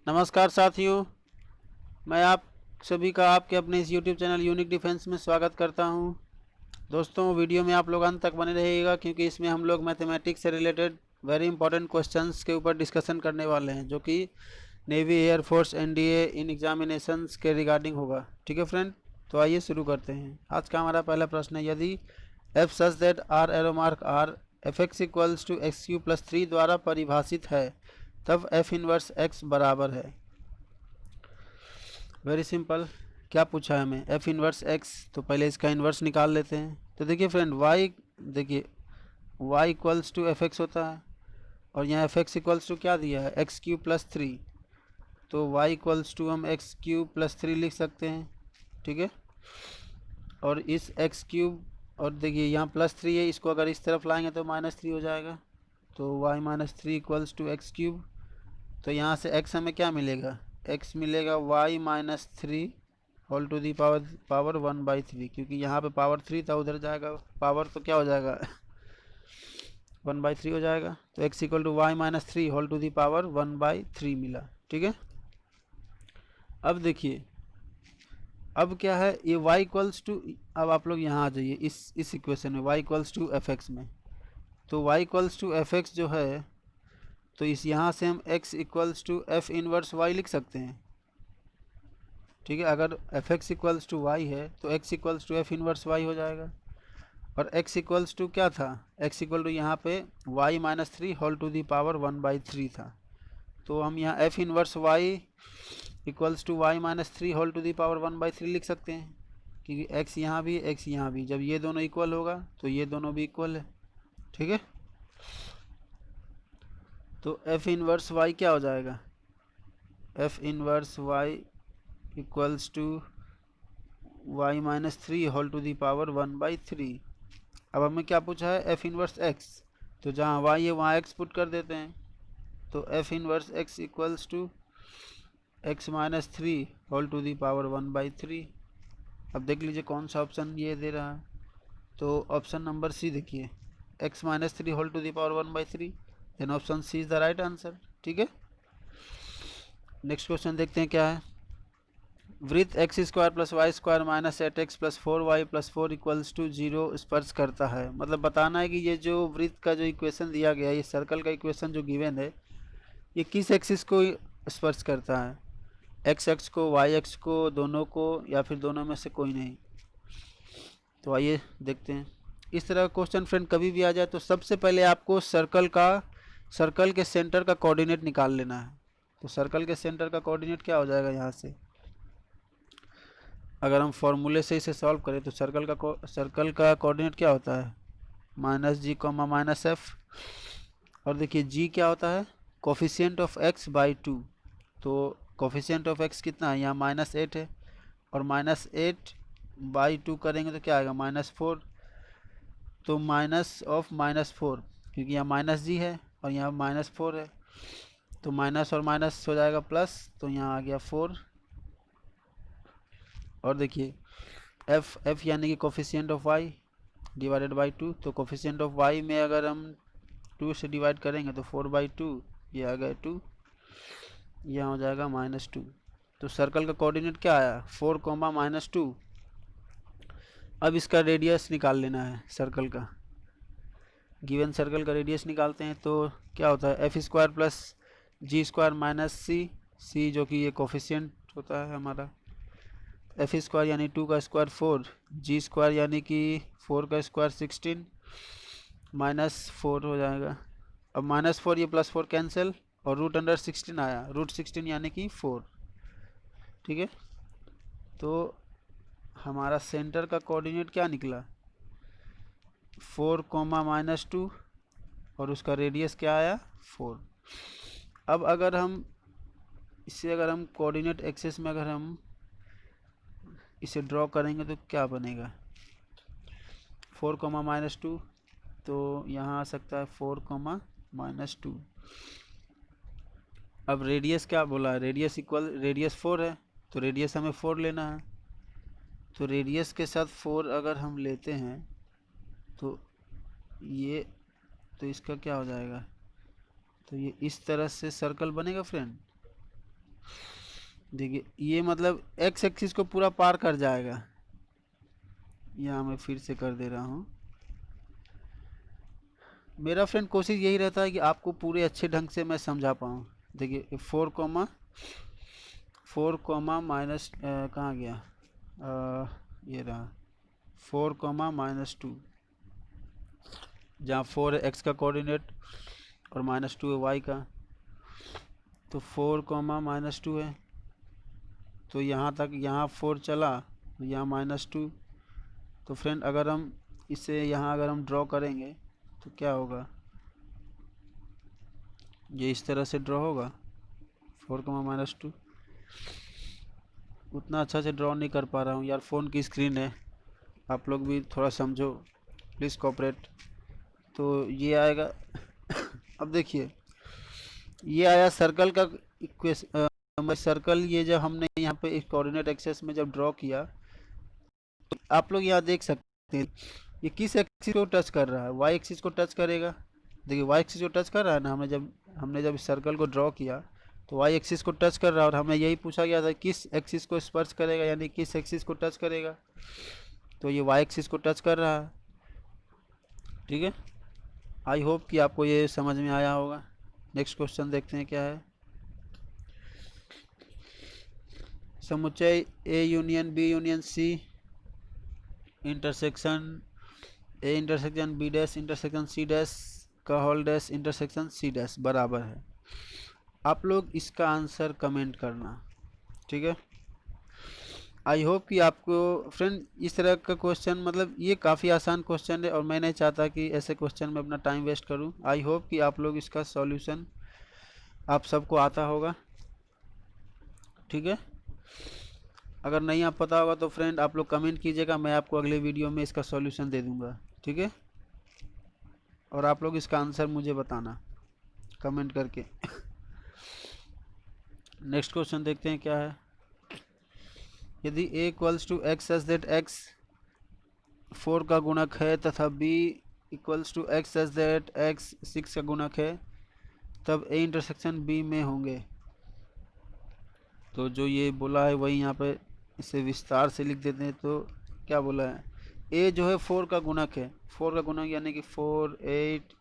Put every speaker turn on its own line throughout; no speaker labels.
नमस्कार साथियों, मैं आप सभी का आपके अपने इस YouTube चैनल यूनिक डिफेंस में स्वागत करता हूं। दोस्तों, वीडियो में आप लोग अंत तक बने रहिएगा क्योंकि इसमें हम लोग मैथमेटिक्स से रिलेटेड वेरी इंपॉर्टेंट क्वेश्चंस के ऊपर डिस्कशन करने वाले हैं, जो कि navy, air force, NDA in examinations के रिगार्डिंग होगा। ठीक है फ्रेंड, तो आइए शुरू करते हैं। आज का हमारा पहला प्रश्न है, यदि f such that R arrow mark R f x equals to x cube plus 3 द्वारा परिभाषित है, तब एफ इनवर्स एक्स बराबर है। वेरी सिंपल, क्या पूछा है हमें? एफ इनवर्स एक्स, तो पहले इसका इन्वर्स निकाल लेते हैं। तो देखिए फ्रेंड, वाई, देखिए y equals to f x होता है और यहाँ एफ एक्स इक्वल्स टू क्या दिया है? X cube plus 3। तो वाई इक्वल्स टू हम एक्स क्यू प्लस 3 लिख सकते हैं। ठीक है, और इस एक्स क्यूब, और देखिए यहाँ प्लस 3 है, इसको अगर इस तरफ लाएंगे तो -3 हो जाएगा। तो y -3 equals to x cube. तो यहाँ से x हमें क्या मिलेगा? x मिलेगा y -3 whole to the power 1/3, क्योंकि यहाँ पे पावर 3 था, उधर जाएगा पावर, तो क्या हो जाएगा 1/3 हो जाएगा। तो x equal to y -3 whole to the power 1/3 मिला। ठीक है, अब देखिए, अब क्या है ये y इक्वल्स टू, अब आप लोग यहाँ आ जाइए इस इक्वेशन में, y equals to f x में। तो y equals to f x जो है, तो इस यहाँ से हम x equals to f inverse y लिख सकते हैं। ठीक है, अगर f x equals to y है तो x equals to f inverse y हो जाएगा। और x इक्वल्स टू क्या था? x इक्वल टू यहाँ पे y -3 whole to the power 1/3 था। तो हम यहाँ f inverse y equals to y -3 whole to the power 1/3 लिख सकते हैं, क्योंकि x यहाँ भी x यहाँ भी, जब ये दोनों इक्वल होगा तो ये दोनों भी इक्वल है। ठीक है, तो एफ इनवर्स y क्या हो जाएगा? F inverse y equals to y -3 whole to the power 1/3। अब हमें क्या पूछा है? एफ इनवर्स x, तो जहाँ y है वहाँ x पुट कर देते हैं। तो f inverse x equals to x -3 whole to the power 1/3। अब देख लीजिए कौन सा ऑप्शन ये दे रहा है। तो ऑप्शन नंबर सी देखिए, x -3 whole to the power 1/3, then option C is the right answer. ठीक है, नेक्स्ट क्वेश्चन देखते हैं क्या है। वृत्त x square plus y square minus 8x plus 4y plus 4 equals to 0 स्पर्श करता है। मतलब बताना है कि ये जो वृत्त का जो इक्वेशन दिया गया है, ये सर्कल का इक्वेशन जो गिवन है, ये किस एक्सिस को स्पर्श करता है? एक्स एक्स को, वाई एक्स को, दोनों को, या फिर दोनों में से कोई नहीं? तो आइए देखते हैं। इस तरह का क्वेश्चन फ्रेंड कभी भी आ जाए तो सबसे पहले आपको सर्कल के सेंटर का कोऑर्डिनेट निकाल लेना है। तो सर्कल के सेंटर का कोऑर्डिनेट क्या हो जाएगा? यहाँ से अगर हम फॉर्मूले से इसे सॉल्व करें तो सर्कल का कोऑर्डिनेट क्या होता है? -g, -f। और देखिए g क्या होता है? Coefficient of x by 2। तो कोफिशिएंट ऑफ x कितना है? यहाँ -8 है, और -8/2 करेंगे तो क्या आएगा? -4। तो माइनस ऑफ -4, क्योंकि यहाँ -g है और यहाँ -4 है, तो माइनस और माइनस हो जाएगा प्लस, तो यहाँ आ गया 4। और देखिए एफ यानी कि coefficient of y divided by 2। तो कोफिशिएंट ऑफ y में अगर हम 2 से डिवाइड करेंगे तो 4/2, ये आ गया 2, यहाँ हो जाएगा -2। तो सर्कल का कोऑर्डिनेट क्या आया? 4, -2। अब इसका रेडियस निकाल लेना है सर्कल का। गिवन सर्कल का रेडियस निकालते हैं तो क्या होता है? एफ स्क्वायर प्लस जी स्क्वायर माइनस सी, जो कि ये कोफिशिएंट होता है हमारा। एफ स्क्वायर यानी 2 का स्क्वायर 4, जी स्क्वायर यानी कि 4 का स्क्वायर 16, -4 हो जाएगा। अब -4, ये +4 कैंसिल, और रूट अंडर 16 आया, रूट 16 यानी कि 4। ठीक है, तो हमारा सेंटर का कोऑर्डिनेट क्या निकला? 4, -2, और उसका रेडियस क्या आया? 4। अब अगर हम इसे, अगर हम कोऑर्डिनेट एक्सिस में अगर हम इसे ड्रॉ करेंगे तो क्या बनेगा? 4, -2, तो यहाँ आ सकता है 4, -2। अब रेडियस क्या बोला है? रेडियस 4 है, तो रेडियस हमें 4 लेना है। तो रेडियस के साथ 4 अगर हम लेते हैं तो ये, तो इसका क्या हो जाएगा? तो ये इस तरह से सर्कल बनेगा फ्रेंड। देखिए ये मतलब एक्स एक्सिस को पूरा पार कर जाएगा। यहाँ मैं फिर से कर दे रहा हूँ। मेरा फ्रेंड कोशिश यही रहता है कि आपको पूरे अच्छे ढंग से मैं समझा पाऊँ। देखिए 4 माइनस कहाँ गया, ये रहा 4 - 2, जहाँ 4 है एक्स का कोऑर्डिनेट और -2 है वाई का। तो 4 - 2 है, तो यहाँ तक, यहाँ 4 चला, यहाँ -2। तो फ्रेंड अगर हम इसे यहाँ अगर हम ड्रॉ करेंगे तो क्या होगा, ये इस तरह से ड्रॉ होगा 4 - 2। उतना अच्छा से ड्रॉ नहीं कर पा रहा हूँ यार, फ़ोन की स्क्रीन है, आप लोग भी थोड़ा समझो प्लीज़, कोऑपरेट। तो ये आएगा अब देखिए ये आया सर्कल का सर्कल, ये जब हमने यहाँ पे इस कोऑर्डिनेट एक्सेस में जब ड्रॉ किया, तो आप लोग यहाँ देख सकते हैं ये किस एक्सिस को टच कर रहा है, वाई एक्सिस को टच करेगा। देखिए वाई एक्सिस को टच कर रहा है ना, हमने जब इस सर्कल को ड्रॉ किया तो वाई एक्सिस को टच कर रहा है, और हमें यही पूछा गया था किस एक्सिस को स्पर्श करेगा, यानी किस एक्सिस को टच करेगा। तो ये वाई एक्सिस को टच कर रहा है। ठीक है, आई होप कि आपको ये समझ में आया होगा। नेक्स्ट क्वेश्चन देखते हैं क्या है। समुच्चय A union B union C intersection A intersection B dash intersection C dash का whole dash intersection C dash बराबर है। आप लोग इसका आंसर कमेंट करना, ठीक है। आई होप कि आपको फ्रेंड इस तरह का क्वेश्चन, मतलब ये काफ़ी आसान क्वेश्चन है और मैं नहीं चाहता कि ऐसे क्वेश्चन में अपना टाइम वेस्ट करूं। आई होप कि आप लोग इसका सॉल्यूशन आप सबको आता होगा, ठीक है। अगर नहीं आप पता होगा तो फ्रेंड आप लोग कमेंट कीजिएगा, मैं आपको अगले वीडियो में इसका सॉल्यूशन दे दूंगा, ठीक है। और आप लोग इसका आंसर मुझे बताना कमेंट करके। नेक्स्ट क्वेश्चन देखते हैं क्या है। यदि a equals to x s that x 4 का गुणक है तथा b equals to x s that x 6 का गुणक है, तब a इंटरसेक्शन b में होंगे। तो जो ये बोला है वही यहाँ पे इसे विस्तार से लिख देते हैं। तो क्या बोला है, a जो है 4 का गुणक है, 4 का गुणक यानी कि 4 8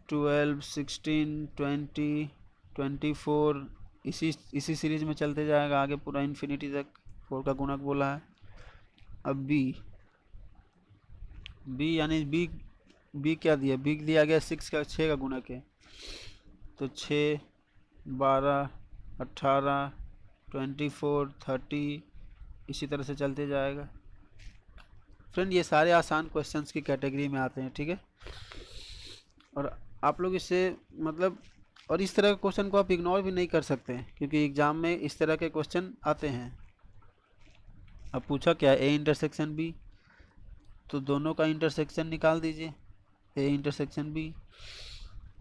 12 16 20 24, इसी सीरीज में चलते जाएगा आगे पूरा इन्फिनिटी तक, 4 का गुणक बोला है। अब b यानी b क्या दिया, b दिया गया 6 का गुणक है। तो 6 12 18 24 30 इसी तरह से चलते जाएगा। फ्रेंड ये सारे आसान क्वेश्चंस की कैटेगरी में आते हैं, ठीक है। और आप लोग इससे मतलब, और इस तरह के क्वेश्चन को आप इग्नोर भी नहीं कर सकते क्योंकि एग्ज़ाम में इस तरह के क्वेश्चन आते हैं। अब पूछा क्या है, ए इंटरसेक्शन बी, तो दोनों का इंटरसेक्शन निकाल दीजिए, ए इंटरसेक्शन बी।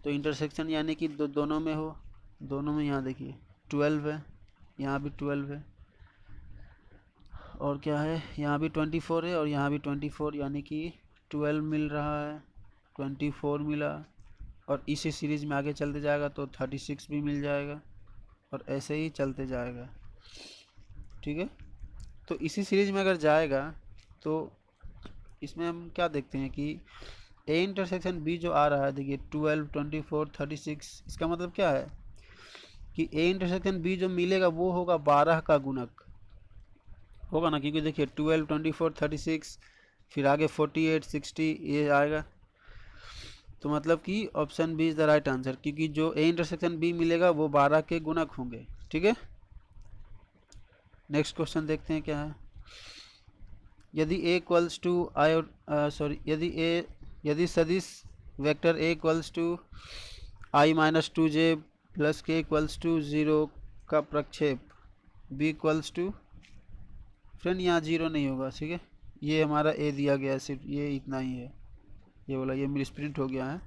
तो इंटरसेक्शन यानी कि दोनों में हो, दोनों में यहाँ देखिए 12 है, यहाँ भी 12 है, और क्या है यहाँ भी 24 है और यहाँ भी 24, यानी कि 12 मिल रहा है, 24 मिला, और इसी सीरीज़ में आगे चलते जाएगा तो 36 भी मिल जाएगा, और ऐसे ही चलते जाएगा, ठीक है। तो इसी सीरीज में अगर जाएगा तो इसमें हम क्या देखते हैं कि ए इंटरसेक्शन बी जो आ रहा है, देखिए 12 24 36, इसका मतलब क्या है कि ए इंटरसेक्शन बी जो मिलेगा वो होगा 12 का गुणक होगा ना, क्योंकि देखिए 12 24 36 फिर आगे 48 60 ये आएगा। तो मतलब कि option B is the right answer, क्योंकि जो ए इंटरसेक्शन बी मिलेगा वो 12 के गुणक होंगे, ठीक है। नेक्स्ट क्वेश्चन देखते हैं क्या है। यदि a इक्वल्स टू आई यदि सदिश vector a equals to i-2j plus k equals to 0 का प्रक्षेप b इक्वल्स टू, फ्रेंड यहाँ 0 नहीं होगा, ठीक है। ये हमारा a दिया गया है, सिर्फ ये इतना ही है, ये बोला, ये मिस प्रिंट हो गया है।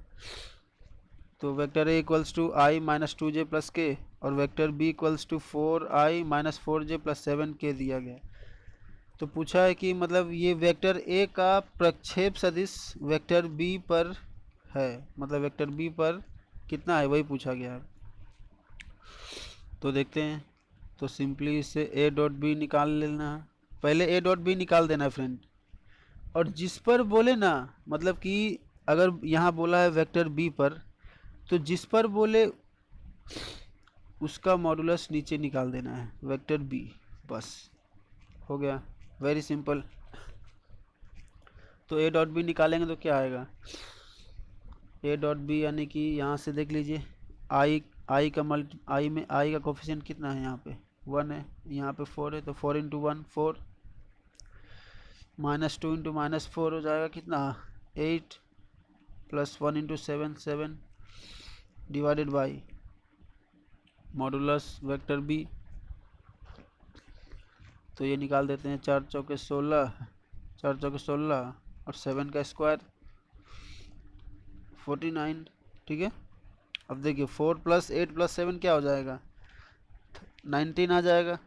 तो vector a equals to i-2j plus k और vector b equals to 4i-4j plus 7k दिया गया। तो पूछा है कि मतलब ये वेक्टर a का प्रक्षेप सदिश वेक्टर b पर है, मतलब वेक्टर b पर कितना है वही पूछा गया है। तो देखते हैं, तो सिंपली इससे ए डॉट बी निकाल लेना है, पहले ए डॉट बी निकाल देना है फ्रेंड। और जिस पर बोले ना, मतलब कि अगर यहाँ बोला है वेक्टर बी पर, तो जिस पर बोले उसका मॉडुलस नीचे निकाल देना है, वेक्टर बी, बस हो गया, वेरी सिंपल। तो ए डॉट बी निकालेंगे तो क्या आएगा, ए डॉट बी यानी कि यहाँ से देख लीजिए, आई का आई में आई का कोफिशिएंट कितना है, यहाँ पे 1 है, यहाँ पे 4 है, तो 4 इंटू 1 4, -2 इंटू -4 हो जाएगा कितना 8, plus 1 into 7 7, divided by modulus vector B. तो ये निकाल देते हैं, 4 चौके 16, 4 चौके 16 और 7 का स्क्वायर 49, ठीक है। अब देखिए 4 प्लस 8 प्लस 7 क्या हो जाएगा, 19 आ जाएगा,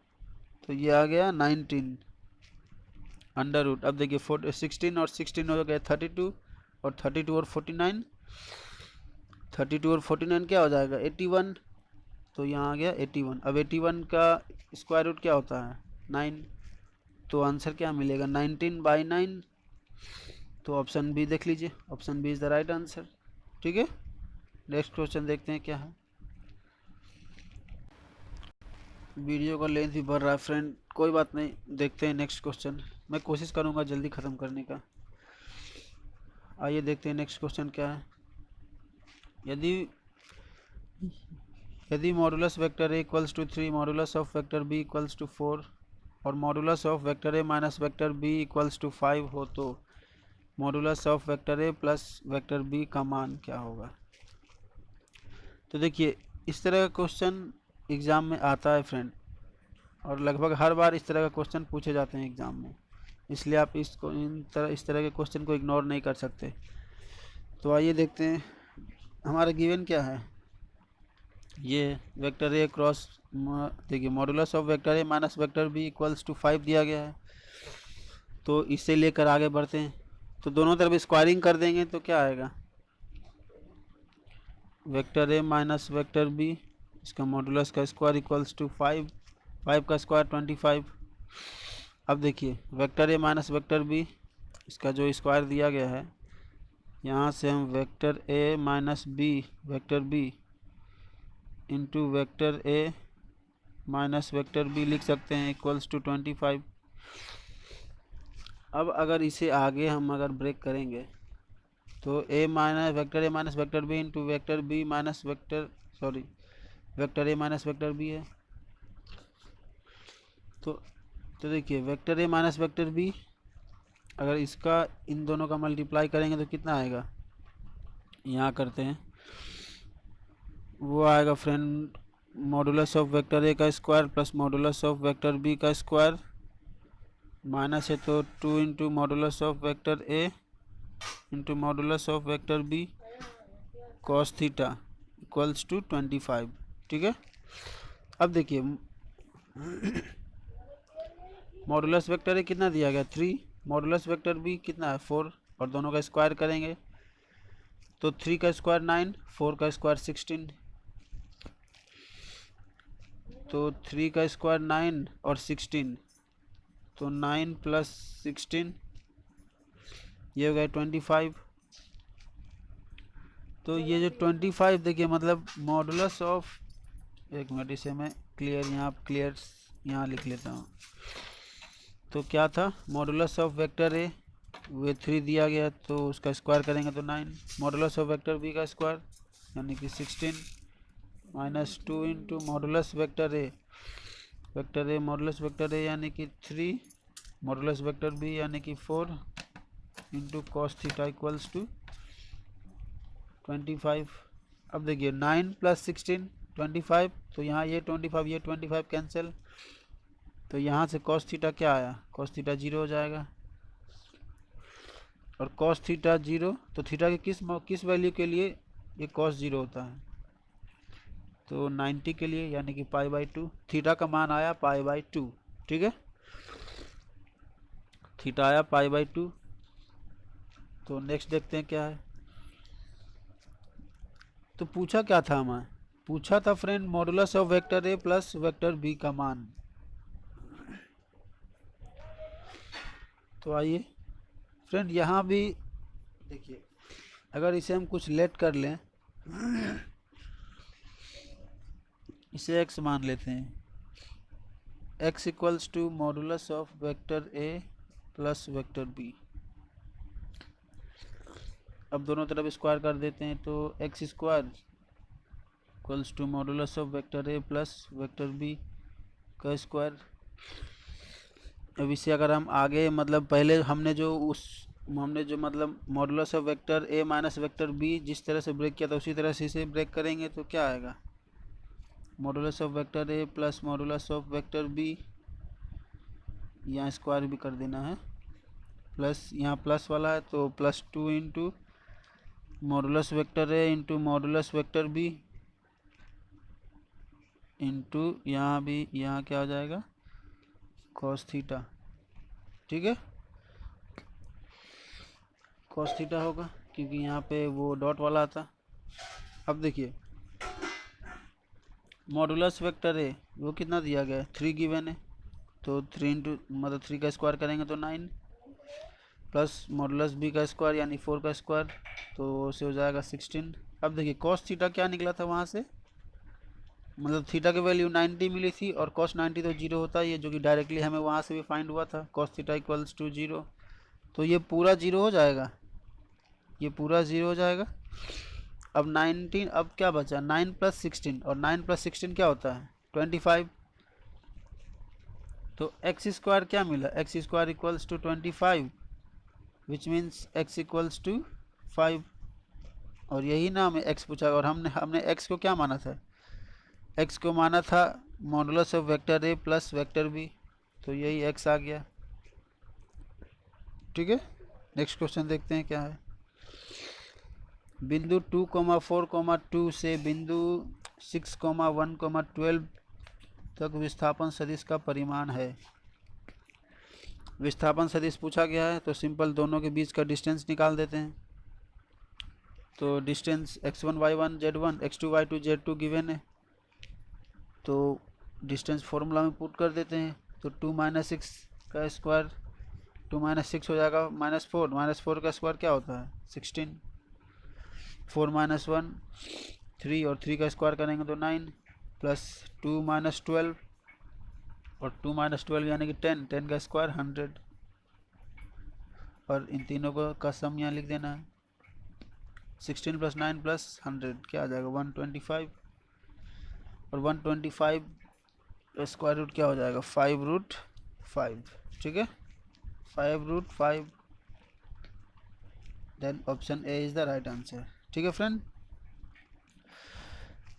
तो ये आ गया 19 अंडर रूट। अब देखिए 16 और 16 हो गया 32, और 32 और 49, 32 और 49 क्या हो जाएगा 81, तो यहाँ आ गया 81। अब 81 का स्क्वायर रूट क्या होता है 9, तो आंसर क्या मिलेगा 19/9। तो ऑप्शन बी देख लीजिए, option B is the right answer, ठीक है। नेक्स्ट क्वेश्चन देखते हैं क्या है। वीडियो का लेंथ भी बढ़ रहा है फ्रेंड, कोई बात नहीं, देखते हैं नेक्स्ट क्वेश्चन। मैं कोशिश करूंगा जल्दी ख़त्म करने का। आइए देखते हैं नेक्स्ट क्वेश्चन क्या है। यदि यदि modulus vector A equals to 3, modulus of vector B equals to 4 और modulus of vector A minus vector B equals to 5 हो, तो modulus of vector A plus vector B का मान क्या होगा। तो देखिए इस तरह का क्वेश्चन एग्ज़ाम में आता है फ्रेंड, और लगभग हर बार इस तरह का क्वेश्चन पूछे जाते हैं एग्ज़ाम में, इसलिए आप इस तरह के क्वेश्चन को इग्नोर नहीं कर सकते। तो आइए देखते हैं हमारा गिवन क्या है। ये वेक्टर ए क्रॉस, देखिए modulus of vector A minus vector B equals to 5 दिया गया है, तो इससे लेकर आगे बढ़ते हैं। तो दोनों तरफ स्क्वायरिंग कर देंगे तो क्या आएगा, vector A minus vector B, इसका मॉडुलस का स्क्वायर इक्वल्स टू 5, 5 का स्क्वायर 25। अब देखिए vector A minus vector B, इसका जो स्क्वायर दिया गया है, यहाँ से हम vector A minus B vector B into vector A minus vector B लिख सकते हैं इक्वल्स टू 25। अब अगर इसे आगे हम अगर ब्रेक करेंगे तो A minus vector B into vector B minus vector vector A minus vector B है। तो देखिए vector A minus vector B, अगर इसका इन दोनों का मल्टीप्लाई करेंगे तो कितना आएगा, यहाँ करते हैं, वो आएगा फ्रेंड मॉडुलस ऑफ वेक्टर ए का square plus modulus of vector B का स्क्वायर, माइनस है तो 2 into modulus of vector A into modulus of vector B cos theta equals to 25, ठीक है। अब देखिए मॉडुलस वेक्टर ए कितना दिया गया 3, मॉडुलस वेक्टर बी कितना है 4, और दोनों का स्क्वायर करेंगे तो 3 का स्क्वायर 9, 4 का स्क्वायर 16, तो 3 का स्क्वायर 9 और 16, तो 9 प्लस 16 ये हो गया 25। तो ये जो 25 देखिए मतलब मॉडुलस ऑफ, एक मिनट इसे मैं क्लियर यहाँ लिख लेता हूँ। तो क्या था मॉडुलस ऑफ वेक्टर ए वे 3 दिया गया, तो उसका स्क्वायर करेंगे तो 9, मॉडुलस ऑफ वेक्टर बी का स्क्वायर यानी कि 16 minus 2 into modulus vector A modulus vector A यानी कि 3, मॉडुलस वेक्टर बी यानी कि 4 into cos theta equals to 25। अब देखिए 9 प्लस 16 25, तो यहाँ ये 25 कैंसिल, तो यहाँ से कॉस थीटा क्या आया, कॉस थीटा 0 हो जाएगा, और कॉस थीटा 0, तो थीटा के किस वैल्यू के लिए ये कॉस 0 होता है, तो 90 के लिए यानी कि π/2, थीटा का मान आया π/2, ठीक है, थीटा आया π/2। तो नेक्स्ट देखते हैं क्या है। तो पूछा क्या था हमें, पूछा था friend modulus of vector A plus vector B का मान। तो आइए फ्रेंड यहाँ भी देखिए, अगर इसे हम कुछ लेट कर लें, इसे x मान लेते हैं, x equals to modulus of vector A plus vector B. अब दोनों तरफ स्क्वायर कर देते हैं, तो x square equals to modulus of vector A plus vector B का स्क्वायर। अब इसे अगर हम आगे मतलब पहले हमने जो मतलब modulus of vector A minus vector B जिस तरह से ब्रेक किया था उसी तरह से इसे ब्रेक करेंगे, तो क्या आएगा, modulus of vector A plus modulus of vector B, यहाँ स्क्वायर भी कर देना है, प्लस यहाँ प्लस वाला है तो plus 2 into modulus vector A into modulus vector B into यहाँ भी, यहाँ क्या हो जाएगा, कॉस थीटा। ठीक है, कॉस थीटा होगा क्योंकि यहाँ पे वो डॉट वाला आता। अब देखिए मॉडुलस वेक्टर ए वो कितना दिया गया है, 3 गिवन है, तो 3 इंटू मतलब 3 का स्क्वायर करेंगे तो 9, प्लस मॉडुलस बी का स्क्वायर यानी 4 का स्क्वायर, तो उसे हो जाएगा 16। अब देखिए कॉस थीटा क्या निकला था वहाँ से, मतलब थीटा की वैल्यू 90 मिली थी और कॉस 90 तो 0 होता ही है, जो कि डायरेक्टली हमें वहाँ से भी फाइंड हुआ था, कॉस थीटा इक्वल्स टू 0। तो ये पूरा 0 हो जाएगा, ये पूरा 0 हो जाएगा। अब 19, अब क्या बचा, 9 प्लस 16, और 9 प्लस 16 क्या होता है 25। तो एक्स स्क्वायर क्या मिला, x square equals to 25, which means x equals to 5। और यही ना हमें एक्स पूछा, और हमने एक्स को क्या माना था, एक्स को माना था modulus of vector A plus vector B, तो यही एक्स आ गया। ठीक है, नेक्स्ट क्वेश्चन देखते हैं क्या है। बिंदु 2,4,2 से बिंदु 6,1,12 तक विस्थापन सदिश का परिमाण है। विस्थापन सदिश पूछा गया है तो सिंपल दोनों के बीच का डिस्टेंस निकाल देते हैं। तो distance x1 y1 z1 x2 y2 z2 given है, तो डिस्टेंस फॉर्मूला में पुट कर देते हैं। तो 2 माइनस 6 का स्क्वायर, 2 माइनस 6 हो जाएगा -4, -4 का स्क्वायर क्या होता है 16, 4 माइनस 1 3, और 3 का स्क्वायर करेंगे तो 9, प्लस 2 माइनस 12, और 2 माइनस 12 यानी कि 10, 10 का स्क्वायर 100, और इन तीनों का सम यहाँ लिख देना है। 16 प्लस 9 प्लस 100 क्या आ जाएगा 125, और 125 स्क्वायर रूट क्या हो जाएगा 5√5। ठीक है, 5√5, then option A is the right answer. ठीक है फ्रेंड,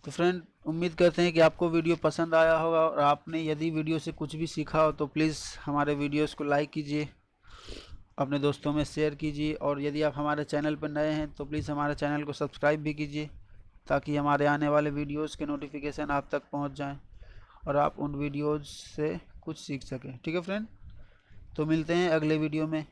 तो फ्रेंड उम्मीद करते हैं कि आपको वीडियो पसंद आया होगा, और आपने यदि वीडियो से कुछ भी सीखा हो तो प्लीज़ हमारे वीडियोस को लाइक कीजिए, अपने दोस्तों में शेयर कीजिए, और यदि आप हमारे चैनल पर नए हैं तो प्लीज़ हमारे चैनल को सब्सक्राइब भी कीजिए, ताकि हमारे आने वाले वीडियोस के नोटिफिकेशन आप तक पहुंच जाएं और आप उन वीडियोस से कुछ सीख सकें। ठीक है फ्रेंड, तो मिलते हैं अगले वीडियो में।